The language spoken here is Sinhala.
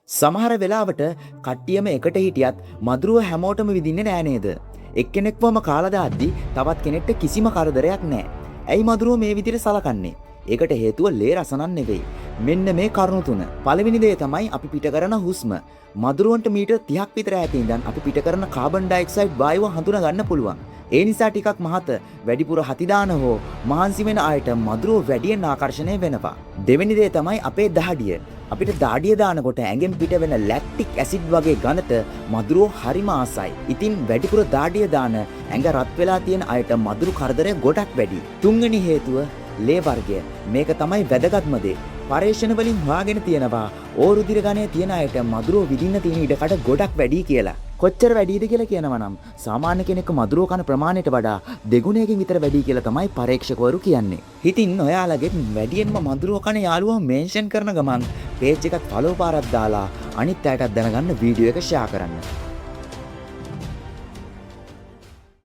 සමහර වෙලාවට කට්ටියම එකට හිටියත් මදුරුව හැමෝටම විදින්නේ නෑ නේද? එක්කෙනෙක්වම කාලා දාද්දි තවත් කෙනෙක්ට කිසිම කරදරයක් නෑ. ඇයි මදුරුව මේ විදිහට සලකන්නේ? ඒකට හේතුව ලේ රසනන් නෙවෙයි. මෙන්න මේ කරුණු තුන. පළවෙනි දේ තමයි අපි පිට කරන හුස්ම. මදුරුවන්ට මීටර් 30ක් විතර ඈතින් ඉඳන් අපි පිට කරන කාබන් ඩයොක්සයිඩ් වායුව හඳුනා ගන්න පුළුවන්. ඒ නිසා ටිකක් මහත වැඩිපුර හතිදාන හෝ මහන්සි වෙන අයට මදුරුව වැඩියෙන් ආකර්ෂණය වෙනවා. දෙවෙනි දේ තමයි අපේ දහඩිය. අපිට දාඩිය දානකොට ඇඟෙන් පිට වෙන ලැක්ටික් ඇසිඩ් වගේ ගඳට මදුරුව හරිම ආසයි. ඉතින් වැඩිපුර දාඩිය දාන ඇඟ රත් වෙලා තියෙන අයට මදුරු කරදරය ගොඩක් වැඩි. තුන්වෙනි හේතුව ලේ වර්ගය. මේක තමයි වැදගත්ම දේ. පරීක්ෂණ වලින් හොයාගෙන තියෙනවා ඕරුදිර ගණයේ තියෙන අයට මදුරුව විඳින්න තියෙන ඉඩකඩ ගොඩක් වැඩි කියලා. කොච්චර වැඩිද කියලා කියනවා නම් සාමාන්‍ය කෙනෙක් මදුරුව කන ප්‍රමාණයට වඩා දෙගුණයකින් විතර වැඩි කියලා තමයි පරීක්ෂකවරු කියන්නේ. ඉතින් ඔයාලගේ වැඩියෙන්ම මදුරුව කන යාළුවා මෙන්ෂන් කරන ගමන් පේජ් එකත් ෆලෝ පාරක් දාලා අනිත් අයටත් දැනගන්න වීඩියෝ එක ෂෙයා කරන්න.